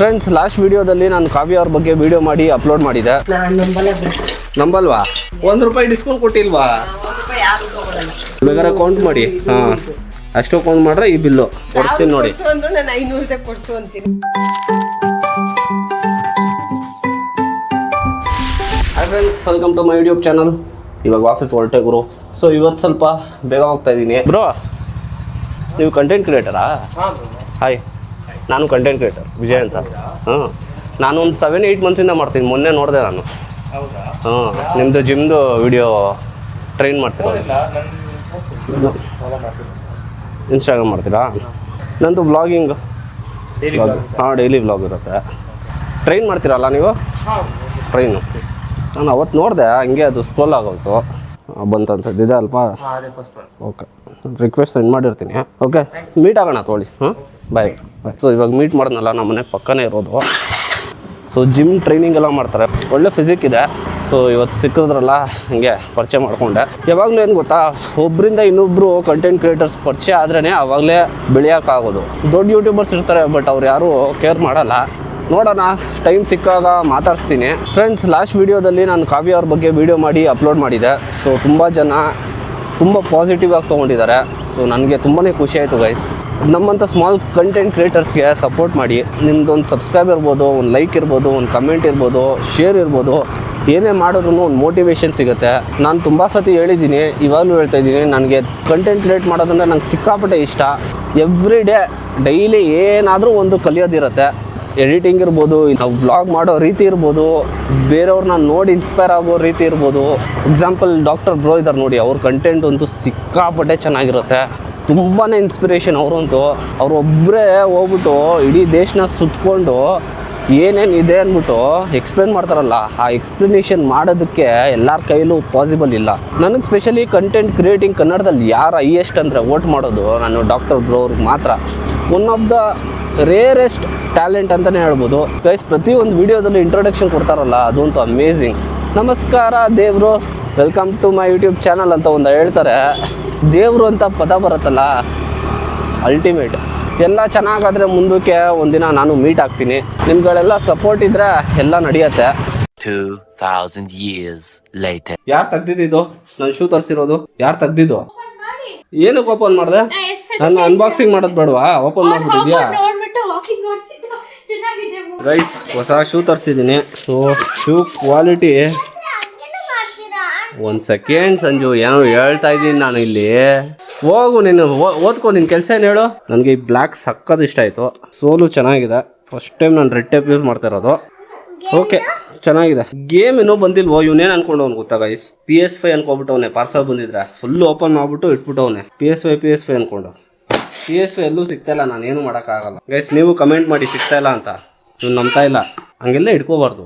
Friends, last ವಿಡಿಯೋದಲ್ಲಿ ನಾನು ಕಾವ್ಯ ಅವ್ರ ಬಗ್ಗೆ ವಿಡಿಯೋ ಮಾಡಿ ಅಪ್ಲೋಡ್ ಮಾಡಿದೆ. ನಂಬಲ್ವಾ? ₹1 ಡಿಸ್ಕೌಂಟ್ ಕೊಟ್ಟಿಲ್ವಾ? ಬೇಕಾದ್ರೆ ಕೌಂಟ್ ಮಾಡಿ. ಹಾಂ, ಅಷ್ಟು ಕೌಂಟ್ ಮಾಡ್ರೆ ಈ ಬಿಲ್ಲು ಕೊಡ್ತೀನಿ ನೋಡಿ. Hi friends, welcome to my YouTube channel. ಇವಾಗ ಆಫೀಸ್ ಹೊರಟೆ ಗುರು. ಸೊ ಇವತ್ತು ಸ್ವಲ್ಪ ಬೇಗ ಹೋಗ್ತಾ ಇದ್ದೀನಿ. ಬ್ರೋ, ನೀವು ಕಂಟೆಂಟ್ ಕ್ರಿಯೇಟರಾ? ಹಾಯ್, ನಾನು ಕಂಟೆಂಟ್ ಕ್ರಿಯೇಟರ್ ವಿಜಯ್ ಅಂತ. ಹಾಂ, ನಾನು ಒಂದು 7-8 ಮಂತ್ಸಿಂದ ಮಾಡ್ತೀನಿ. ಮೊನ್ನೆ ನೋಡಿದೆ ನಾನು. ಹಾಂ, ನಿಮ್ಮದು ಜಿಮ್ದು ವಿಡಿಯೋ ಟ್ರೈನ್ ಮಾಡ್ತೀರಾ? ಇನ್ಸ್ಟಾಗ್ರಾಮ್ ಮಾಡ್ತೀರಾ? ನಂದು ವ್ಲಾಗಿಂಗ್. ಹಾಂ, ಡೈಲಿ ವ್ಲಾಗ್ ಇರುತ್ತೆ. ಟ್ರೈನ್ ಮಾಡ್ತೀರಲ್ಲ ನೀವು? ಟ್ರೈನು ನಾನು ಅವತ್ತು ನೋಡಿದೆ, ಹಂಗೆ ಅದು ಸ್ಕ್ರೋಲ್ ಆಗೋಯ್ತು. ಬಂತು ಅನ್ಸುತ್ತೆ. ಇದೆ ಅಲ್ಪ? ಓಕೆ, ರಿಕ್ವೆಸ್ಟ್ ಸೆಂಡ್ ಮಾಡಿರ್ತೀನಿ. ಓಕೆ, ಮೀಟ್ ಆಗೋಣ ತೊಗೊಳ್ಳಿ. ಹಾಂ, ಬಾಯ್. ಸೊ ಇವಾಗ ಮೀಟ್ ಮಾಡಿದ್ನಲ್ಲ, ನಮ್ಮ ಮನೆ ಪಕ್ಕನೇ ಇರೋದು. ಸೊ ಜಿಮ್ ಟ್ರೈನಿಂಗ್ ಎಲ್ಲ ಮಾಡ್ತಾರೆ, ಒಳ್ಳೆ ಫಿಸಿಕ್ ಇದೆ. ಸೊ ಇವತ್ತು ಸಿಕ್ಕಿದ್ರಲ್ಲ, ಹಂಗೆ ಪರಿಚಯ ಮಾಡಿಕೊಂಡೆ. ಯಾವಾಗಲೂ ಏನು ಗೊತ್ತಾ, ಒಬ್ಬರಿಂದ ಇನ್ನೊಬ್ಬರು ಕಂಟೆಂಟ್ ಕ್ರಿಯೇಟರ್ಸ್ ಪರಿಚಯ ಆದ್ರೇ ಆವಾಗಲೇ ಬೆಳೆಯೋಕ್ಕಾಗೋದು. ದೊಡ್ಡ ಯೂಟ್ಯೂಬರ್ಸ್ ಇರ್ತಾರೆ, ಬಟ್ ಅವ್ರು ಯಾರೂ ಕೇರ್ ಮಾಡಲ್ಲ. ನೋಡೋಣ, ಟೈಮ್ ಸಿಕ್ಕಾಗ ಮಾತಾಡಿಸ್ತೀನಿ. ಫ್ರೆಂಡ್ಸ್, ಲಾಸ್ಟ್ ವಿಡಿಯೋದಲ್ಲಿ ನಾನು ಕಾವ್ಯ ಅವ್ರ ಬಗ್ಗೆ ವಿಡಿಯೋ ಮಾಡಿ ಅಪ್ಲೋಡ್ ಮಾಡಿದೆ. ಸೊ ತುಂಬ ಜನ ತುಂಬ ಪಾಸಿಟಿವ್ ಆಗಿ ತೊಗೊಂಡಿದ್ದಾರೆ. ಸೊ ನನಗೆ ತುಂಬಾ ಖುಷಿ ಆಯಿತು ಗೈಸ್. ನಮ್ಮಂಥ ಸ್ಮಾಲ್ ಕಂಟೆಂಟ್ ಕ್ರಿಯೇಟರ್ಸ್ಗೆ ಸಪೋರ್ಟ್ ಮಾಡಿ. ನಿಮ್ಮದೊಂದು ಸಬ್ಸ್ಕ್ರೈಬ್ ಇರ್ಬೋದು, ಒಂದು ಲೈಕ್ ಇರ್ಬೋದು, ಒಂದು ಕಮೆಂಟ್ ಇರ್ಬೋದು, ಶೇರ್ ಇರ್ಬೋದು. ಏನೇ ಮಾಡಿದ್ರೂ ಒಂದು ಮೋಟಿವೇಶನ್ ಸಿಗುತ್ತೆ. ನಾನು ತುಂಬ ಸತಿ ಹೇಳಿದ್ದೀನಿ, ಇವಾಗಲೂ ಹೇಳ್ತಾಯಿದ್ದೀನಿ, ನನಗೆ ಕಂಟೆಂಟ್ ಕ್ರಿಯೇಟ್ ಮಾಡೋದಂದರೆ ನಂಗೆ ಸಿಕ್ಕಾಪಟ್ಟೆ ಇಷ್ಟ. ಎವ್ರಿ ಡೇ ಡೈಲಿ ಏನಾದರೂ ಒಂದು ಕಲಿಯೋದಿರುತ್ತೆ. ಎಡಿಟಿಂಗ್ ಇರ್ಬೋದು, ನಾವು ವ್ಲಾಗ್ ಮಾಡೋ ರೀತಿ ಇರ್ಬೋದು, ಬೇರೆಯವ್ರನ್ನ ನೋಡಿ ಇನ್ಸ್ಪೈರ್ ಆಗೋ ರೀತಿ ಇರ್ಬೋದು. ಎಕ್ಸಾಂಪಲ್ ಡಾಕ್ಟರ್ ಬ್ರೋ ಇದ್ದಾರೆ ನೋಡಿ, ಅವ್ರ ಕಂಟೆಂಟ್ ಅಂತೂ ಸಿಕ್ಕಾಪಟ್ಟೆ ಚೆನ್ನಾಗಿರುತ್ತೆ. ತುಂಬಾ ಇನ್ಸ್ಪಿರೇಷನ್ ಅವರಂತೂ. ಅವರೊಬ್ಬರೇ ಹೋಗ್ಬಿಟ್ಟು ಇಡೀ ದೇಶನ ಸುತ್ತಕೊಂಡು ಏನೇನಿದೆ ಅಂದ್ಬಿಟ್ಟು ಎಕ್ಸ್ಪ್ಲೇನ್ ಮಾಡ್ತಾರಲ್ಲ, ಆ ಎಕ್ಸ್ಪ್ಲನೇಷನ್ ಮಾಡೋದಕ್ಕೆ ಎಲ್ಲರ ಕೈಲೂ ಪಾಸಿಬಲ್ ಇಲ್ಲ. ನನಗೆ ಸ್ಪೆಷಲಿ ಕಂಟೆಂಟ್ ಕ್ರಿಯೇಟಿಂಗ್ ಕನ್ನಡದಲ್ಲಿ ಯಾರು ಹೈಯೆಸ್ಟ್ ಅಂದರೆ ವೋಟ್ ಮಾಡೋದು ನಾನು ಡಾಕ್ಟರ್ ಬ್ರೋ ಅವ್ರಿಗೆ ಮಾತ್ರ. One of the rarest talent ಅಂತಲೇ ಹೇಳ್ಬೋದು ಗೈಸ್. ಪ್ರತಿಯೊಂದು ವೀಡಿಯೋದಲ್ಲಿ ಇಂಟ್ರೊಡಕ್ಷನ್ ಕೊಡ್ತಾರಲ್ಲ, ಅದಂತೂ ಅಮೇಝಿಂಗ್. ನಮಸ್ಕಾರ ದೇವರು, welcome to my YouTube channel ಅಂತ ಒಂದು ಹೇಳ್ತಾರೆ. ದೇವರು ಅಂತ ಪದ ಬರುತ್ತಲ್ಲ, ಅಲ್ಟಿಮೇಟ್. ಎಲ್ಲ ಚೆನ್ನಾಗಾದರೆ ಮುಂದಕ್ಕೆ ಒಂದಿನ ನಾನು ಮೀಟ್ ಆಗ್ತೀನಿ. ನಿಮ್ಗಳೆಲ್ಲ ಸಪೋರ್ಟ್ ಇದ್ದರೆ ಎಲ್ಲ ನಡೆಯುತ್ತೆ. 2000 years later. ಯಾರು ತೆಗ್ದಿದ್ದು? ನಾನು ಶೂ ತರಿಸಿರೋದು ಯಾರು ತೆಗ್ದಿದ್ದು? ಏನಕ್ಕೆ ಓಪನ್ ಮಾಡಿದೆ? ನಾನು ಅನ್ಬಾಕ್ಸಿಂಗ್ ಮಾಡೋದು ಬೇಡವಾ? ಓಪನ್ ಮಾಡಿಬಿಟ್ಟಿದ್ಯಾ ಗೈಸ್? ಹೊಸ ಶೂ ತರಿಸಿದ್ದೀನಿ. ಸೊ ಶೂ ಕ್ವಾಲಿಟಿ, ಒಂದು ಸೆಕೆಂಡ್ ಸಂಜು, ಏನೋ ಹೇಳ್ತಾ ಇದ್ದೀನಿ ನಾನು ಇಲ್ಲಿ. ಹೋಗು ನೀನು, ಓದ್ಕೊ, ನಿನ್ನ ಕೆಲಸ ಏನು ಹೇಳು. ನನಗೆ ಈ ಬ್ಲ್ಯಾಕ್ ಸಕ್ಕದು ಇಷ್ಟ ಆಯಿತು. ಸೋಲು ಚೆನ್ನಾಗಿದೆ. ಫಸ್ಟ್ ಟೈಮ್ ನಾನು ರೆಡ್ ಟೇಪ್ ಯೂಸ್ ಮಾಡ್ತಾ ಇರೋದು. ಓಕೆ, ಚೆನ್ನಾಗಿದೆ. ಗೇಮ್ ಏನೋ ಬಂದಿಲ್ವೋ, ಇವನೇನು ಅನ್ಕೊಂಡವ್ನು ಗೊತ್ತಾ ಗೈಸ್? PS5 ಅನ್ಕೊಬಿಟ್ಟವನೆ. ಪಾರ್ಸಲ್ ಬಂದಿದ್ರೆ ಫುಲ್ಲು ಓಪನ್ ಮಾಡಿಬಿಟ್ಟು ಇಟ್ಬಿಟ್ಟವನೆ. PS5 ಅನ್ಕೊಂಡು. PS5 ಎಲ್ಲೂ ಸಿಗ್ತಾಯಿಲ್ಲ, ನಾನೇನು ಮಾಡೋಕ್ಕಾಗಲ್ಲ ಗೈಸ್. ನೀವು ಕಮೆಂಟ್ ಮಾಡಿ ಸಿಗ್ತಾಯಿಲ್ಲ ಅಂತ. ನೀವು ನಂಬ್ತಾ ಇಲ್ಲ, ಹಂಗೆಲ್ಲ ಇಟ್ಕೋಬಾರ್ದು.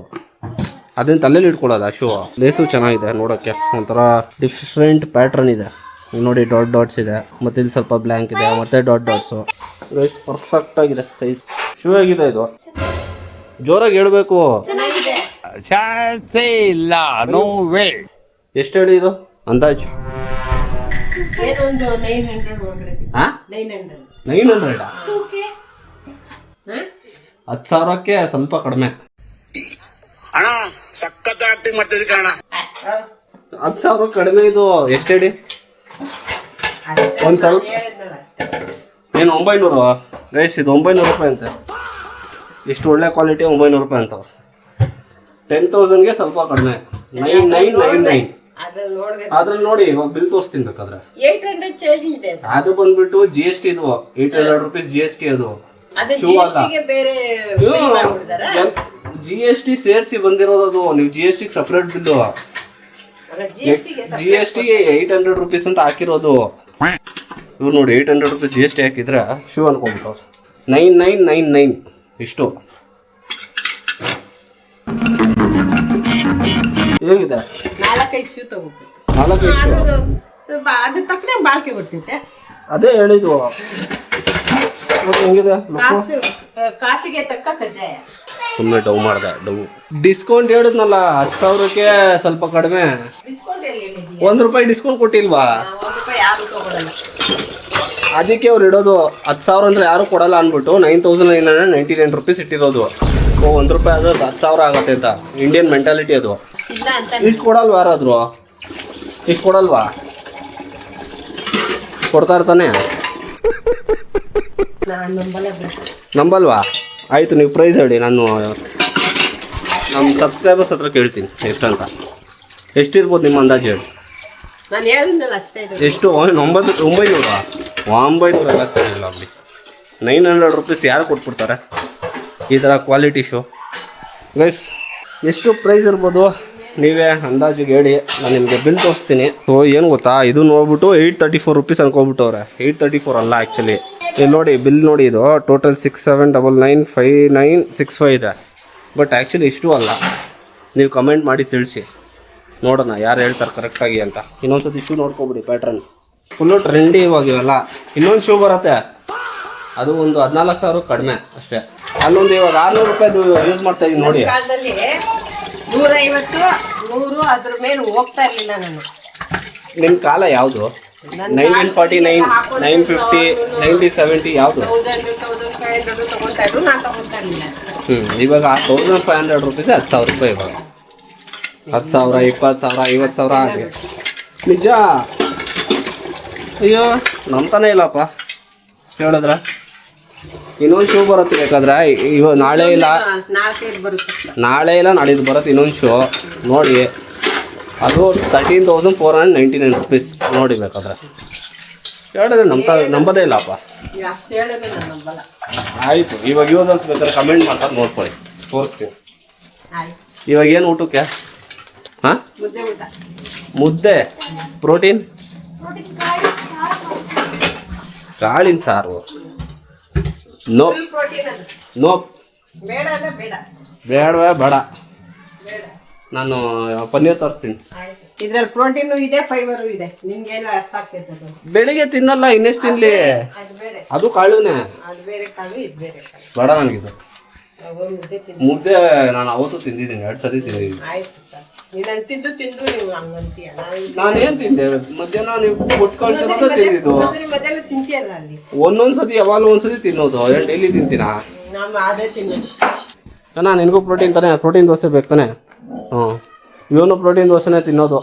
ಅದೇನು ತಲೆಯಲ್ಲಿ ಇಟ್ಕೊಳ್ಳೋದು. ಶೂ ಲೇಸು ಚೆನ್ನಾಗಿದೆ ನೋಡೋಕ್ಕೆ, ಒಂಥರ ಡಿಫ್ರೆಂಟ್ ಪ್ಯಾಟ್ರನ್ ಇದೆ ನೋಡಿ. ಡಾಟ್ಸ್ ಇದೆ, ಮತ್ತು ಇಲ್ಲಿ ಸ್ವಲ್ಪ ಬ್ಲ್ಯಾಂಕ್ ಇದೆ, ಮತ್ತೆ ಡಾಟ್ಸು ಗೈಸ್. ಪರ್ಫೆಕ್ಟ್ ಆಗಿದೆ ಸೈಜ್. ಶೂ ಆಗಿದೆ ಇದು. ಜೋರಾಗಿ ಹೇಳ್ಬೇಕು. ಎಷ್ಟು ಹೇಳಿ ಇದು ಅಂದಾಜು? 900? 10,000ಕ್ಕೆ ಸ್ವಲ್ಪ ಕಡಿಮೆ. 10,000 ಕಡಿಮೆ ಇದು. ಎಷ್ಟು ಹೇಳಿ? ಒಂದು ಸ್ವಲ್ಪ ಏನು 900 ಗೈಸ್? ಇದು 900 ರೂಪಾಯಿ ಅಂತೆ. ಇಷ್ಟು ಒಳ್ಳೆ ಕ್ವಾಲಿಟಿ 900 ರೂಪಾಯಿ ಅಂತವ್ರು. 10,000ಗೆ ಸ್ವಲ್ಪ ಕಡಿಮೆ. 9999 ಅದ್ರಲ್ಲಿ ನೋಡಿ. ಇವಾಗ ಬಿಲ್ ತೋರಿಸ್ತೀನಿ ಬೇಕಾದ್ರೆ. ಅದು ಬಂದ್ಬಿಟ್ಟು GST. ಇದು 800 ರೂಪೀಸ್ GST. ಅದು GST ಸೇರಿಸಿ ಬಂದಿರೋದು. ನೀವು GST separate bill. GST 800 rupees ಅಂತ ಹಾಕಿರೋದು. ಇವ್ರು ನೋಡಿ 800 ರೂಪೀಸ್ GST ಹಾಕಿದ್ರೆ ಶೂ ಅನ್ಕೊಂಡ್ಬಿಟ್ಟು 9999 ಇಷ್ಟು. ಹೇಗಿದೆ? 4-5 ಶೂ ತಗೋಬೇಕು. 4-5 ಶೂ ಅದು ತಕ್ಕನೆ ಬಾಳ್ಕೆ ಬರ್ತಿತ್ತೆ. ಅದೇ ಹೇಳಿದ್ವು. ಹೆಂಗಿದೆ? ಕಾಸಿಗೆ ತಕ್ಕ ಕಜ್ಜಾಯ. ಸುಮ್ಮನೆ ಡೌ ಮಾಡಿದೆ. ಡಿಸ್ಕೌಂಟ್ ಹೇಳಿದ್ನಲ್ಲ 10,000ಕ್ಕೆ ಸ್ವಲ್ಪ ಕಡಿಮೆ. ಡಿಸ್ಕೌಂಟ್ ಎಲ್ಲಿ ಹೇಳಿದ್ಯಾ? ₹1 ಡಿಸ್ಕೌಂಟ್ ಕೊಟ್ಟಿಲ್ವಾ? ₹1 ಯಾರು ತಗೊಳ್ಳಲ್ಲ. ಅದಕ್ಕೆ ಅವ್ರು ಇಡೋದು 10,000 ಅಂದರೆ ಯಾರು ಕೊಡಲ್ಲ ಅಂದ್ಬಿಟ್ಟು 9,999 ರೂಪೀಸ್ ಇಟ್ಟಿರೋದು. ಓ 1 ರೂಪಾಯಿ ಅದು 10,000 ಆಗತ್ತೆ ಅಂತ ಇಂಡಿಯನ್ ಮೆಂಟಾಲಿಟಿ ಅದು. ಇಲ್ಲ ಅಂತ ಇಷ್ಟು ಕೊಡಲ್ವಾ ಯಾರಾದ್ರು? ಇಷ್ಟು ಕೊಡಲ್ವಾ? ಕೊಡ್ತಾ ಇರ್ತಾನೆ. ನಾನು ನಂಬಲ್ಲ ಬಿಡು. ನಂಬಲ್ವಾ? ಆಯಿತು, ನೀವು ಪ್ರೈಸ್ ಹೇಳಿ, ನಾನು ನಮ್ಮ ಸಬ್ಸ್ಕ್ರೈಬರ್ಸ್ ಹತ್ರ ಕೇಳ್ತೀನಿ ಎಷ್ಟಂತ. ಎಷ್ಟಿರ್ಬೋದು ನಿಮ್ಮ ಅಂದಾಜು ಹೇಳಿ. ನಾನು ಹೇಳಿದ್ನಲ್ಲ ಅಷ್ಟೇ ಇದು. ಎಷ್ಟು? 900 ಎಲ್ಲ ಸಿಗಲಿಲ್ಲ ಬಿಡಿ. 900 ರೂಪೀಸ್ ಯಾರು ಕೊಟ್ಬಿಡ್ತಾರೆ ಈ ಥರ ಕ್ವಾಲಿಟಿ ಶೋ? ಗೈಸ್ ಎಷ್ಟು ಪ್ರೈಸ್ ಇರ್ಬೋದು ನೀವೇ ಅಂದಾಜಿಗೆ ಹೇಳಿ, ನಾನು ನಿಮಗೆ ಬಿಲ್ ತೋರಿಸ್ತೀನಿ. ಸೊ ಏನು ಗೊತ್ತಾ, ಇದು ನೋಡ್ಬಿಟ್ಟು 834 ರೂಪೀಸ್ ಅನ್ಕೊಬಿಟ್ಟವ್ರೆ. 834 ಅಲ್ಲ ಆ್ಯಕ್ಚುಲಿ. ಇಲ್ಲಿ ನೋಡಿ ಬಿಲ್ ನೋಡಿ, ಇದು ಟೋಟಲ್ 67995965 ಇದೆ. ಬಟ್ ಆ್ಯಕ್ಚುಲಿ ಇಷ್ಟು ಅಲ್ಲ. ನೀವು ಕಮೆಂಟ್ ಮಾಡಿ ತಿಳಿಸಿ ನೋಡೋಣ ಯಾರು ಹೇಳ್ತಾರೆ ಕರೆಕ್ಟಾಗಿ ಅಂತ. ಇನ್ನೊಂದ್ಸತಿ ಶೂ ನೋಡ್ಕೊಬಿಡಿ, ಪ್ಯಾಟ್ರನ್ ಫುಲ್ಲು ಟ್ರೆಂಡಿ ಇವಾಗಿವೆಲ್ಲ. ಇನ್ನೊಂದು ಶೂ ಬರುತ್ತೆ, ಅದು ಒಂದು 14,000 ಕಡಿಮೆ ಅಷ್ಟೇ. ಅಲ್ಲೊಂದು ಇವಾಗ 600 ರೂಪಾಯಿದು ಯೂಸ್ ಮಾಡ್ತಾ ಇದ್ದೀನಿ ನೋಡಿ. ಕಾಲದಲ್ಲಿ 150 100 ಅದ್ರ ಮೇಲೆ ಹೋಗ್ತಾ ಇರಲಿಲ್ಲ ನಾನು. ನಿಮ್ಮ ಕಾಲ ಯಾವುದು? 1949, 950, 1970 ಯಾವುದು? 1500 ತಗೊಳ್ತಾ ಇದ್ರು, ನಾನು ತಗೊಳ್ತಾ ಇರಲಿಲ್ಲ ಅಷ್ಟೇ. ಇವಾಗ 1,500 ರೂಪೀಸ್ 10,000 ರೂಪಾಯಿ ಇವಾಗ. 10,000, 20,000, 50,000 ಆಗಿದೆ ನಿಜ. ಅಯ್ಯೋ ನಂಬ್ತಾನೆ ಇಲ್ಲಪ್ಪ ಹೇಳಿದ್ರ. ಇನ್ನೊಂದು ಶೂ ಬರುತ್ತೆ ಬೇಕಾದ್ರೆ, ಇವಾಗ ನಾಳೆ ಇಲ್ಲ 4-5 ಬರುತ್ತೆ. ನಾಳೆ ಇಲ್ಲ ನಾಳಿದ್ದು ಬರುತ್ತೆ ಇನ್ನೊಂದು ಶೂ ನೋಡಿ. ಅದು 13,499 ರೂಪೀಸ್ ನೋಡಿ ಬೇಕಾದ್ರೆ. ಹೇಳಿದ್ರೆ ನಂಬೋದೇ ಇಲ್ಲಪ್ಪ. ನೀವು ಅಷ್ಟು ಹೇಳಿದ್ರೆ ನಾನು ನಂಬಲ್ಲ. ಆಯಿತು, ಇವಾಗ ಯೂಸಲ್ಸ್ ಬೇಕಾದ್ರೆ ಕಮೆಂಟ್ ಮಾಡ್ತಾರೆ ನೋಡ್ಕೊಳ್ಳಿ, ತೋರಿಸ್ತೀನಿ. ಆಯ್ತು, ಇವಾಗ ಏನು ಊಟಕ್ಕೆ? ಹಾಂ, ಮುದ್ದೆ ಊಟ. ಮುದ್ದೆ, ಪ್ರೋಟೀನ್, ಕಾಳಿನ ಸಾರು. ನೋ ಫುಲ್ ಪ್ರೋಟೀನ್ ಅದು. ನೋ, ಬೇಡ ಅಲ್ಲ ಬೇಡ. ಬೇಡವೇ ಬೇಡ. ಬೇಡ. ನಾನು ಪನ್ನೀರ್ ತರಿಸ್ತೀನಿ. ಆಯ್ತು, ಇದ್ರಲ್ಲಿ ಪ್ರೋಟೀನು ಇದೆ, ಫೈಬರು ಇದೆ. ನಿಮ್ಗೆಲ್ಲ ಅರ್ಥ ಆಗ್ತೈತೆ ಅದು. ಬೆಳಿಗ್ಗೆ ತಿನ್ನಲ್ಲ, ಇನ್ನೆಷ್ಟು ತಿನ್ನಲಿ? ಅದು ಬೇರೆ, ಅದು ಕಾಳುನೇ. ಅದು ಬೇರೆ ಕಾಳು, ಇದು ಬೇರೆ ಕಾಳು. ಬೇಡ ನನಗಿದು ಮುದ್ದೆ ತಿಂದು. ಮುದ್ದೆ. ನಾನು ಅವತ್ತು ತಿಂದಿದ್ದೀನಿ, 2 ಸರಿ ತಿಂದಿದ್ದೀನಿ. ಆಯ್ತು ಸರ್, ನೀನು ಅಂತಿದ್ದು ತಿಂದು ನೀವು ಹಂಗಂತೀಯ. ನಾನೇನು ತಿಂದೆ ಮಧ್ಯಾಹ್ನ? ನೀವು ಕೊಟ್ಟು ಕಳ್ಸೋದು ತಿಂದಿದ್ದು. ಮಧ್ಯಾಹ್ನ ತಿಂತೀಯಲ್ಲ ಅಲ್ಲಿ. ಒಂದೊಂದು ಸತಿ ಯಾವಾಗಲೂ ಒಂದ್ಸತಿ ತಿನ್ನೋದು, ಏನು ಡೈಲಿ ತಿಂತೀನಾ? ನಮ್ಮ ಅದೇ ತಿನ್ನೋದು. ಅಣ್ಣ ನಿನಗೂ ಪ್ರೋಟೀನ್ ತಾನೆ? ಪ್ರೋಟೀನ್ ದೋಸೆ ಬೇಕು ತಾನೆ? ಹ್ಞೂ, ಇವನು ಪ್ರೋಟೀನ್ ದೋಸೆನೇ ತಿನ್ನೋದು.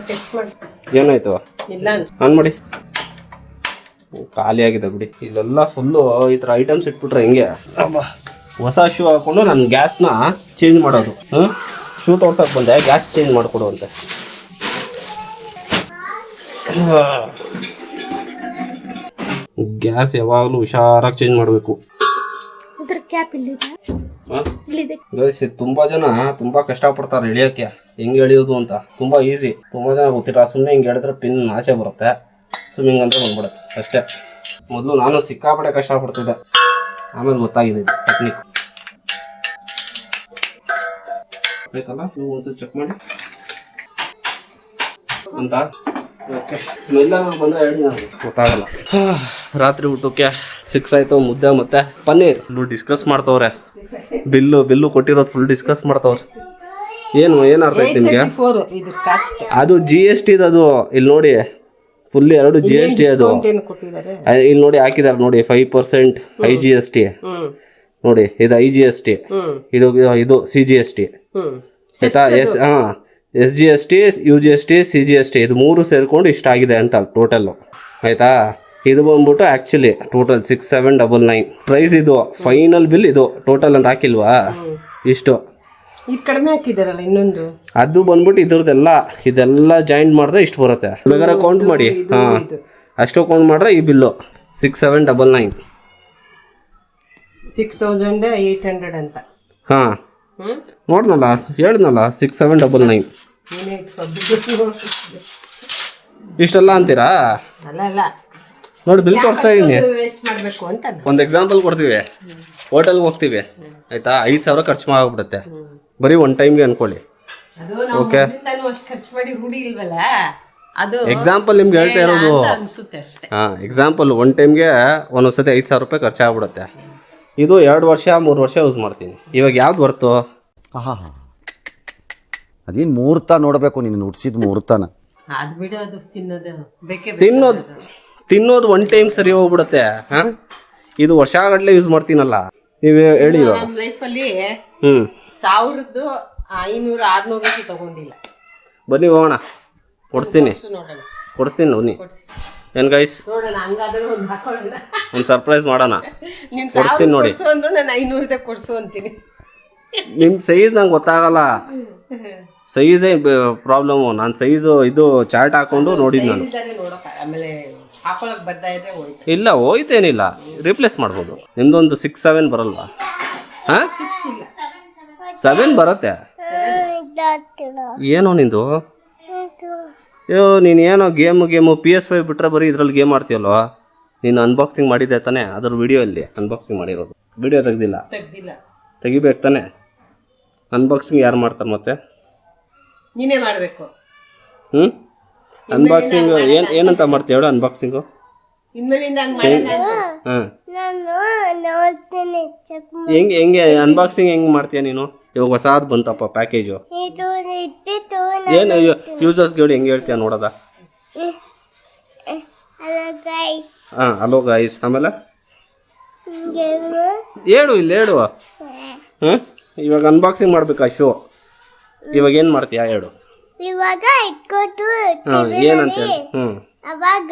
ಟೆಸ್ಟ್ ಮಾಡಿ. ಏನಾಯ್ತು? ಇಲ್ಲ ಆನ್ ಮಾಡಿ. ಖಾಲಿ ಆಗಿದೆ ಬಿಡಿ. ಇಲ್ಲೆಲ್ಲ ಫುಲ್ಲು ಈ ಥರ ಐಟಮ್ಸ್ ಇಟ್ಬಿಟ್ರೆ ಹೆಂಗೆ? ಹೊಸ ಶೂ ಹಾಕ್ಕೊಂಡು ನಾನು ಗ್ಯಾಸ್ನ ಚೇಂಜ್ ಮಾಡೋದು. ಶೂ ತೋರ್ಸಕ್ಕೆ ಬಂದೆ, ಗ್ಯಾಸ್ ಚೇಂಜ್ ಮಾಡಿಕೊಡು ಅಂತೆ. ಗ್ಯಾಸ್ ಯಾವಾಗಲೂ ಹುಷಾರಾಗಿ ಚೇಂಜ್ ಮಾಡಬೇಕು. ತುಂಬಾ ಜನ ತುಂಬಾ ಕಷ್ಟಪಡ್ತಾರೆ ಇಳಿಯೋಕ್ಕೆ. ಹೆಂಗೆ ಎಳಿಯೋದು ಅಂತ ತುಂಬಾ ಈಸಿ. ತುಂಬಾ ಜನ ಗೊತ್ತಿರ, ಸುಮ್ಮನೆ ಹಿಂಗೆ ಹೇಳಿದ್ರೆ ಪಿನ್ ಆಚೆ ಬರುತ್ತೆ, ಸ್ವಿಮ್ಮಿಂಗ್ ಅಂತ ಬಂದ್ಬಿಡುತ್ತೆ ಅಷ್ಟೇ. ಮೊದಲು ನಾನು ಸಿಕ್ಕಾಪಟ್ಟೆ ಕಷ್ಟಪಡ್ತಿದ್ದೆ, ಆಮೇಲೆ ಗೊತ್ತಾಗಿದೆ ಟೆಕ್ನಿಕ್. ಆಯ್ತಲ್ಲ, ನೀವು ಒಂದ್ಸತಿ ಚೆಕ್ ಮಾಡಿ ಅಂತ. ಓಕೆ, ಸ್ಮೆಲ್ ಬಂದರೆ ಹೇಳಿ, ನನಗೆ ಗೊತ್ತಾಗಲ್ಲ. ರಾತ್ರಿ ಊಟಕ್ಕೆ ಫಿಕ್ಸ್ ಆಯಿತು, ಮುದ್ದೆ ಮತ್ತು ಪನ್ನೀರ್. ಡಿಸ್ಕಸ್ ಮಾಡ್ತವ್ರೆ, ಬಿಲ್ಲು ಕೊಟ್ಟಿರೋದು ಫುಲ್ ಡಿಸ್ಕಸ್ ಮಾಡ್ತವ್ರೆ. ಏನು ಅರ್ಥ ಆಯ್ತು ನಿಮಗೆ? ಇದು ಕಾಸ್ಟ್. ಅದು GST ಅದು. ಇಲ್ಲಿ ನೋಡಿ ಫುಲ್ 2 GST ಅದು. ಇಲ್ಲಿ ನೋಡಿ ಹಾಕಿದ್ದಾರೆ ನೋಡಿ, 5% IGST ನೋಡಿ. ಇದು IGST, ಇದು CGST ಆಯ್ತಾ? SGST, UGST, CGST ಇದು 3 ಸೇರಿಕೊಂಡು ಇಷ್ಟಾಗಿದೆ ಅಂತ ಟೋಟಲ್ಲು ಆಯಿತಾ? ಇದು ಬಂದ್ಬಿಟ್ಟು ಆ್ಯಕ್ಚುಲಿ ಟೋಟಲ್ 6799 ಪ್ರೈಸ್. ಇದು ಫೈನಲ್ ಬಿಲ್, ಇದು ಟೋಟಲ್ ಅಂತ ಹಾಕಿಲ್ವಾ? ಇಷ್ಟು ಇದು ಕಡಿಮೆ ಹಾಕಿದಾರಲ್ಲ ಇನ್ನೊಂದು, ಅದು ಬಂದ್ಬಿಟ್ಟು ಇದೆಲ್ಲ ಜಾಯಿಂಟ್ ಮಾಡಿದ್ರೆ ಇಷ್ಟು ಬರುತ್ತೆ. ಬೇಕಾದ್ರೆ ಕೌಂಟ್ ಮಾಡಿ. ಹಾಂ, ಅಷ್ಟು ಕೌಂಟ್ ಮಾಡಿದ್ರೆ ಈ ಬಿಲ್ಲು 6799 6800 ಅಂತ. ಹಾಂ, ನೋಡ್ನಲ್ಲ, ಹೇಳಿದ್ನಲ್ಲ 6799 ಇಷ್ಟೆಲ್ಲ ಅಂತೀರಾ? ಅಲ್ಲ ನೋಡಿ ಬಿಲ್ ತೋರಿಸ್ತಾ ಇದ್ದೀನಿ. ವೇಸ್ಟ್ ಮಾಡಬೇಕು ಅಂತ. ಒಂದು ಎಕ್ಸಾಂಪಲ್ ಕೊಡ್ತೀವಿ. ಹೋಟೆಲ್ಗೆ ಹೋಗ್ತೀವಿ ಆಯಿತಾ, 5,000 ಖರ್ಚು ಮಾಡಿಬಿಡುತ್ತೆ ಬರೀ ಒನ್ ಟೈಮ್ಗೆ ಅನ್ಕೊಳ್ಳಿ. ಓಕೆ, ಅಷ್ಟು ಖರ್ಚು ಮಾಡಿ ರೂಢಿ ಇಲ್ವಲ್ಲ, ಅದು ಎಕ್ಸಾಂಪಲ್ ನಿಮ್ಗೆ ಹೇಳ್ತಾ ಇರೋದು. ಅನ್ಸುತ್ತೆ ಅಷ್ಟೇ. ಹಾಂ, ಎಕ್ಸಾಂಪಲ್ ಒನ್ ಟೈಮ್ಗೆ ಒಂದೊಂದ್ಸತಿ 5,000 ರೂಪಾಯಿ ಖರ್ಚಾಗ್ಬಿಡುತ್ತೆ. ಇದು 2 ವರ್ಷ 3 ವರ್ಷ ಯೂಸ್ ಮಾಡ್ತೀನಿ. ಇವಾಗ ಯಾವ್ದು ಬರ್ತು? ಅದೇನು ಮುಹೂರ್ತ ನೋಡಬೇಕು, ನೀನು ಹುಡ್ಸಿದ ಮುಹೂರ್ತನ. ಅದು ಬಿಡು, ಅದು ತಿನ್ನೋದು ಬೇಕೇ. ತಿನ್ನೋದು ಒನ್ ಟೈಮ್ ಸರಿ ಹೋಗ್ಬಿಡುತ್ತೆ. ಹಾಂ, ಇದು ವರ್ಷಗಟ್ಟಲೆ ಯೂಸ್ ಮಾಡ್ತೀನಲ್ಲ. ನೀವು ಹೇಳಿ ಇವಾಗ. ನಮ್ಮ ಲೈಫಲ್ಲಿ ಹ್ಞೂ 1000 500 600 ತಗೊಂಡಿಲ್ಲ. ಬನ್ನಿ ಹೋಗೋಣ, ಕೊಡಿಸ್ತೀನಿ ನೋಡೋಣ, ಕೊಡಿಸ್ತೀನಿ ಬನ್ನಿ. ಕೊಡ್ಸಿ ಏನು ಗೈಸ್, ನೋಡೋಣ. ಹಂಗಾದ್ರೆ ಒಂದು ಹಾಕೊಳ್ಳೋಣ. ಒಂದು ಸರ್ಪ್ರೈಸ್ ಮಾಡೋಣ. ನೀನು ಕೊಡಿಸ್ತೀನಿ ನೋಡಿ. ಕೊಡ್ಸು ಅಂದ್ರು ನಾನು 500 ಕೊಡ್ಸು ಅಂತೀನಿ. ನಿಮ್ಮ ಸೈಜ್ ನಂಗೆ ಗೊತ್ತಾಗಲ್ಲ, ಸೈಜೇ ಪ್ರಾಬ್ಲಮ್ಮು. ನಾನು ಸೈಜು ಇದು ಚಾರ್ಟ್ ಹಾಕೊಂಡು ನೋಡಿದ್ದು ನಾನು. ಇಲ್ದಾನೆ ನೋಡೋಕೆ ಆಮೇಲೆ ಹಾಕೊಳಕ್ ಬರ್ತಾ ಇದ್ರೆ ಹೋಯ್ತು. ಇಲ್ಲ ಹೋಯ್ತೇನಿಲ್ಲ, ರೀಪ್ಲೇಸ್ ಮಾಡ್ಬೋದು. ನಿಮ್ದೊಂದು 6-7 ಬರಲ್ವಾ? ಹಾಂ, 6 ಇಲ್ಲ 7 ಬರುತ್ತೆ. ಏನೋ ನಿಂದು? ಅಯ್ಯೋ, ನೀನು ಏನೋ ಗೇಮು PS5 ಬಿಟ್ರೆ ಬರೀ ಇದ್ರಲ್ಲಿ ಗೇಮ್ ಆಡ್ತೀಯಲ್ವಾ? ನೀನು ಅನ್ಬಾಕ್ಸಿಂಗ್ ಮಾಡಿದ್ದೆ ತಾನೇ? ಅದ್ರ ವಿಡಿಯೋ ಇಲ್ಲಿ ಅನ್ಬಾಕ್ಸಿಂಗ್ ಮಾಡಿರೋದು, ವಿಡಿಯೋ ತೆಗ್ದಿಲ್ಲ. ತೆಗಿಬೇಕು ತಾನೆ? ಅನ್ಬಾಕ್ಸಿಂಗ್ ಯಾರು ಮಾಡ್ತಾರೆ ಮತ್ತೆ? ನೀನೇ ಮಾಡಬೇಕು. ಹ್ಞೂ, ಅನ್ಬಾಕ್ಸಿಂಗ್ ಏನಂತ ಮಾಡ್ತೀಯ ಹೇಳು? ಅನ್ಬಾಕ್ಸಿಂಗು ಇನ್ಮೇಲಿಂದ ಹಂಗೆ ಮಾಡಲ್ಲ ಅಂತ. ಹಾಂ, ಹೆಂಗೆ ಅನ್ಬಾಕ್ಸಿಂಗ್ ಹೆಂಗೆ ಮಾಡ್ತೀಯ ನೀನು? ಇವಾಗ ಹೊಸಾದ್ ಬಂತಪ್ಪ ಪ್ಯಾಕೇಜು. ಏನು ಯೂಸರ್ಸ್ಗೆ ಹೇಳಿ ಹೆಂಗೆ ಹೇಳ್ತೀಯ ನೋಡೋದ? ಹಾಂ, ಹಲೋ ಗೈಸ್. ಆಮೇಲೆ ಹೇಳು, ಇಲ್ಲಿ ಹೇಳು. ಹಾಂ, ಇವಾಗ ಅನ್ಬಾಕ್ಸಿಂಗ್ ಮಾಡ್ಬೇಕಾ ಶೋ? ಇವಾಗ ಏನು ಮಾಡ್ತೀಯಾ ಹೇಳು? ಇವಾಗ ಇಟ್ಕೊಟ್ಟು ಹಾಂ, ಏನಂತ ಹೇಳಿ? ಹ್ಞೂ, ಅವಾಗ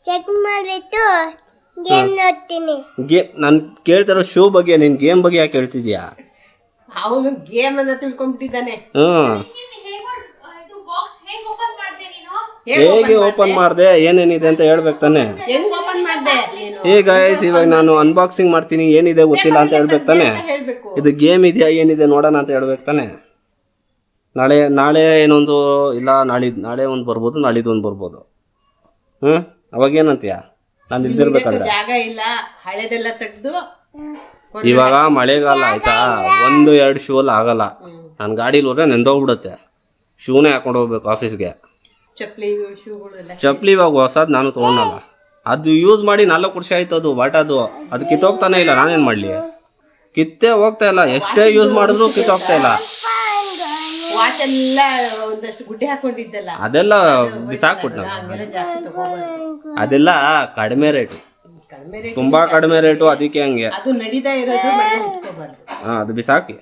ಚೆಕ್ ಮಾಡಿಬಿಟ್ಟು ಗೇಮ್ ನೋಡ್ತೀನಿ. ನಾನು ಕೇಳ್ತಿರೋ ಶೋ ಬಗ್ಗೆ, ನೀನು ಗೇಮ್ ಬಗ್ಗೆ ಯಾಕೆ ಹೇಳ್ತಿದ್ಯಾ? ಅವನು ಗೇಮ್ ಅನ್ನ ತಿಳ್ಕೊಂಡ್ಬಿಟ್ಟಿದ್ದಾನೆ. ಹ್ಞೂ, ಹೇಗೆ ಓಪನ್ ಮಾಡಿದೆ, ಏನೇನಿದೆ ಅಂತ ಹೇಳ್ಬೇಕು ತಾನೆ? ಹೆಂಗ್ ಓಪನ್ ಮಾಡ್ದೆ ನೀನು? ಏ ಗೈಸ್, ಇವಾಗ ನಾನು ಅನ್ಬಾಕ್ಸಿಂಗ್ ಮಾಡ್ತೀನಿ, ಏನಿದೆ ಗೊತ್ತಿಲ್ಲ ಅಂತ ಹೇಳ್ಬೇಕು ತಾನೆ? ಹೇಳ್ಬೇಕು. ಇದು ಗೇಮ್ ಇದೆಯಾ ಏನಿದೆ ನೋಡೋಣ ಅಂತ ಹೇಳ್ಬೇಕು ತಾನೆ? ನಾಳೆ ಏನೊಂದು ಇಲ್ಲ, ನಾಳೆ ಒಂದು ಬರ್ಬೋದು, ನಾಳಿದ್ದು ಒಂದು ಬರ್ಬೋದು. ಹ್ಞೂ, ಅವಾಗ ಏನಂತೀಯ? ನಾನು ಇಲ್ದಿರ್ಬೇಕಾದ್ರೆ. ಜಾಗ ಇಲ್ಲ, ಹಳೆದೆಲ್ಲ ತೆಗ್ದು. ಇವಾಗ ಮಳೆಗಾಲ ಆಯ್ತಾ, 1-2 ಶೂಲ್ ಆಗಲ್ಲ. ನನ್ನ ಗಾಡೀಲಿ ಹೋದ್ರೆ ನೆಂದೋಗ್ಬಿಡುತ್ತೆ. ಶೂನೇ ಹಾಕೊಂಡು ಹೋಗ್ಬೇಕು ಆಫೀಸ್ಗೆ. ಚಪ್ಪಲಿ ಶೂಗಳೆಲ್ಲ. ಚಪ್ಪಲಿ ಇವಾಗ ಹೊಸದು ನಾನು ತೊಗೊಂಡಲ್ಲ, ಅದು ಯೂಸ್ ಮಾಡಿ 4 ವರ್ಷ ಆಯ್ತು. ಅದು ಬಾಟದು, ಅದು ಕಿತ್ತೋಗ್ತಾನೆ ಇಲ್ಲ. ನಾನೇನು ಮಾಡಲಿ? ಕಿತ್ತೇ ಹೋಗ್ತಾ ಇಲ್ಲ, ಎಷ್ಟೇ ಯೂಸ್ ಮಾಡಿದ್ರು ಕಿತ್ತೋಗ್ತಾ ಇಲ್ಲ. ವಾಚ್ ಎಲ್ಲ ಒಂದಷ್ಟು ಗುಡ್ಡೆ ಹಾಕೊಂಡಿದ್ದಲ್ಲ, ಅದೆಲ್ಲ ಬಿಸಾಕ್ಬಿಟ್ಟು ಹಂಗೆಲ್ಲ ಜಾಸ್ತಿ ತಗೋಬಾರ್ದು. ಅದೆಲ್ಲ ಕಡಿಮೆ ರೇಟು, ಕಡಿಮೆ ರೇಟ್. ತುಂಬಾ ಕಡಿಮೆ ರೇಟು, ಅದಕ್ಕೆ ಹಂಗೆ. ಅದು ನಡೀತಾ ಇರೋದು ಮನೆ ಇಟ್ಕೋಬಾರ್ದು. ಹಾಂ, ಅದು ಬಿಸಾಕಿ.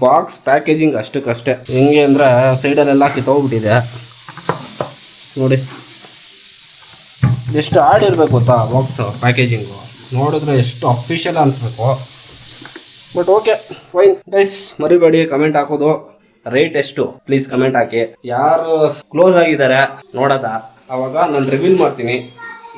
ಬಾಕ್ಸ್ ಪ್ಯಾಕೇಜಿಂಗ್ ಅಷ್ಟಕ್ಕಷ್ಟೇ. ಹೆಂಗೆ ಅಂದರೆ ಸೈಡಲ್ಲೆಲ್ಲ ಕಿತ್ತೋಗ್ಬಿಟ್ಟಿದೆ ನೋಡಿ. ಎಷ್ಟು ಆಡಿರ್ಬೇಕು ಗೊತ್ತಾ ಬಾಕ್ಸ್ ಪ್ಯಾಕೇಜಿಂಗು? ನೋಡಿದ್ರೆ ಎಷ್ಟು ಅಫಿಷಿಯಲ್ ಅನಿಸ್ಬೇಕು. But okay, fine guys. ಮರಿಬೇಡಿ ಕಮೆಂಟ್ ಹಾಕೋದು. ರೇಟ್ ಎಷ್ಟು ಪ್ಲೀಸ್ ಕಮೆಂಟ್ ಹಾಕಿ. ಯಾರು ಕ್ಲೋಸ್ ಆಗಿದ್ದಾರೆ ನೋಡೋದ, ಅವಾಗ ನಾನು ರಿವೀಲ್ ಮಾಡ್ತೀನಿ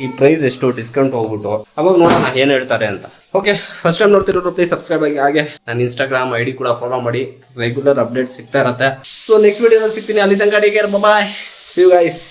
ಈ ಪ್ರೈಸ್ ಎಷ್ಟು, ಡಿಸ್ಕೌಂಟ್ ಹೋಗ್ಬಿಟ್ಟು. ಅವಾಗ ನೋಡೋಣ ಏನು ಹೇಳ್ತಾರೆ ಅಂತ. ಓಕೆ, ಫಸ್ಟ್ ಟೈಮ್ ನೋಡ್ತಿರೋರು ಪ್ಲೀಸ್ ಸಬ್ಸ್ಕ್ರೈಬ್ ಆಗಿ. ಹಾಗೆ ನನ್ನ ಇನ್ಸ್ಟಾಗ್ರಾಮ್ ID ಕೂಡ ಫಾಲೋ ಮಾಡಿ, ರೆಗ್ಯುಲರ್ ಅಪ್ಡೇಟ್ ಸಿಗ್ತಾ ಇರುತ್ತೆ. ಸೊ ನೆಕ್ಸ್ಟ್ ವಿಡಿಯೋದಲ್ಲಿ ಸಿಗ್ತೀನಿ. ಅಲ್ಲಿ ತನಕ take care, bye, see you guys.